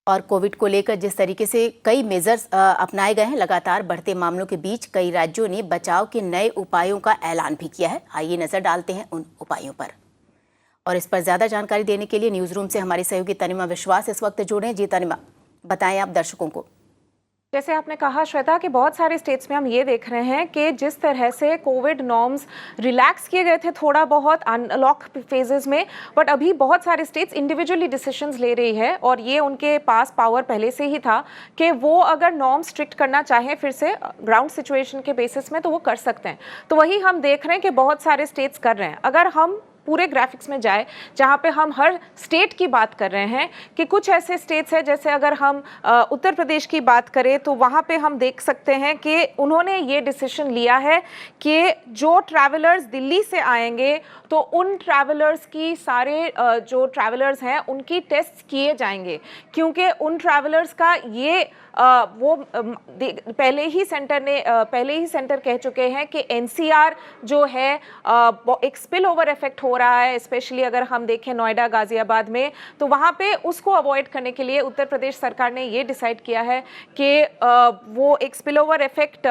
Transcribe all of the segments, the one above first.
और कोविड को लेकर जिस तरीके से कई मेजर्स अपनाए गए हैं, लगातार बढ़ते मामलों के बीच कई राज्यों ने बचाव के नए उपायों का ऐलान भी किया है। आइए नजर डालते हैं उन उपायों पर। और इस पर ज्यादा जानकारी देने के लिए न्यूज रूम से हमारी सहयोगी तनिमा विश्वास इस वक्त जुड़े हैं। जी तनिमा, बताएं आप दर्शकों को। जैसे आपने कहा श्वेता कि बहुत सारे स्टेट्स में हम ये देख रहे हैं कि जिस तरह से कोविड नॉर्म्स रिलैक्स किए गए थे थोड़ा बहुत अनलॉक फेजेस में, बट अभी बहुत सारे स्टेट्स इंडिविजुअली डिसीजंस ले रही है और ये उनके पास पावर पहले से ही था कि वो अगर नॉर्म स्ट्रिक्ट करना चाहें फिर से ग्राउंड सिचुएशन के बेसिस में तो वो कर सकते हैं। तो वही हम देख रहे हैं कि बहुत सारे स्टेट्स कर रहे हैं। अगर हम पूरे ग्राफिक्स में जाए जहाँ पे हम हर स्टेट की बात कर रहे हैं कि कुछ ऐसे स्टेट्स हैं, जैसे अगर हम उत्तर प्रदेश की बात करें तो वहाँ पे हम देख सकते हैं कि उन्होंने ये डिसीजन लिया है कि जो ट्रैवलर्स दिल्ली से आएंगे तो उन ट्रैवलर्स की सारे जो ट्रैवलर्स हैं उनकी टेस्ट किए जाएंगे, क्योंकि उन ट्रैवलर्स का ये पहले ही सेंटर कह चुके हैं कि एनसीआर जो है एक स्पिल ओवर इफेक्ट हो रहा है, स्पेशली अगर हम देखें नोएडा गाजियाबाद में, तो वहाँ पे उसको अवॉइड करने के लिए उत्तर प्रदेश सरकार ने ये डिसाइड किया है कि वो एक स्पिल ओवर इफेक्ट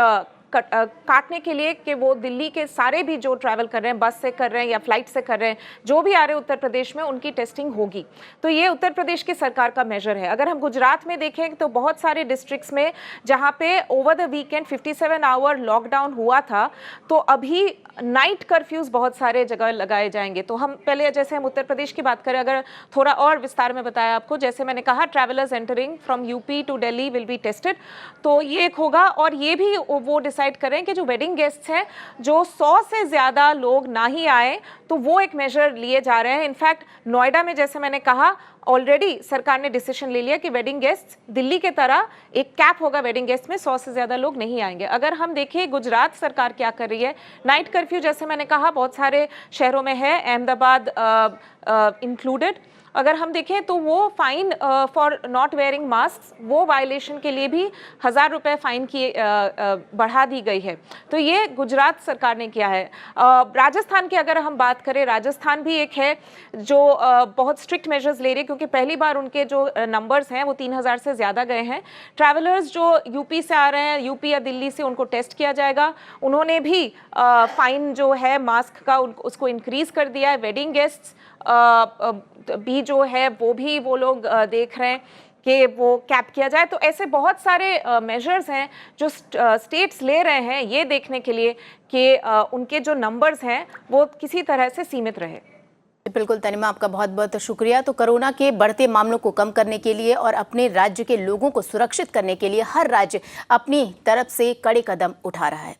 काटने के लिए कि वो दिल्ली के सारे भी जो ट्रैवल कर रहे हैं, बस से कर रहे हैं या फ्लाइट से कर रहे हैं, जो भी आ रहे हैं उत्तर प्रदेश में, उनकी टेस्टिंग होगी। तो ये उत्तर प्रदेश की सरकार का मेजर है। अगर हम गुजरात में देखें तो बहुत सारे डिस्ट्रिक्ट्स में जहां पे over the weekend 57 hour lockdown हुआ था, तो अभी नाइट कर्फ्यूज बहुत सारे जगह लगाए जाएंगे। तो हम पहले जैसे हम उत्तर प्रदेश की बात करें, अगर थोड़ा और विस्तार में बताया आपको, जैसे मैंने कहा travellers entering from UP to Delhi will be tested, तो ये एक होगा। और ये भी वो डिसाइड करें कि जो वेडिंग गेस्ट्स हैं, जो 100 से ज़्यादा लोग ना ही आए, तो वो एक मेजर लिए जा रहे हैं। इनफैक्ट नोएडा में जैसे मैंने कहा ऑलरेडी सरकार ने डिसीजन ले लिया कि वेडिंग गेस्ट दिल्ली के तरह एक कैप होगा, वेडिंग गेस्ट में 100 से ज़्यादा लोग नहीं आएंगे। अगर हम देखें गुजरात सरकार क्या कर रही है, नाइट कर्फ्यू जैसे मैंने कहा बहुत सारे शहरों में है, अहमदाबाद इंक्लूडेड। अगर हम देखें तो वो fine for not wearing mask, वो वायलेशन के लिए भी 1000 रुपये फाइन की बढ़ा दी गई है। तो ये गुजरात सरकार ने किया है। राजस्थान की अगर हम बात करें, राजस्थान भी एक है जो बहुत स्ट्रिक्ट मेजर्स ले रही है, क्योंकि पहली बार उनके जो नंबर्स हैं वो 3000 से ज़्यादा गए हैं। ट्रैवलर्स जो यूपी से आ रहे हैं, यूपी या दिल्ली से, उनको टेस्ट किया जाएगा। उन्होंने भी फाइन जो है मास्क का उसको इंक्रीज़ कर दिया है। वेडिंग गेस्ट्स भी जो है वो लोग देख रहे हैं कि वो कैप किया जाए। तो ऐसे बहुत सारे मेजर्स हैं जो स्टेट्स ले रहे हैं ये देखने के लिए कि उनके जो नंबर्स हैं वो किसी तरह से सीमित रहे। बिल्कुल तनिमा, आपका बहुत बहुत शुक्रिया। तो कोरोना के बढ़ते मामलों को कम करने के लिए और अपने राज्य के लोगों को सुरक्षित करने के लिए हर राज्य अपनी तरफ से कड़े कदम उठा रहा है।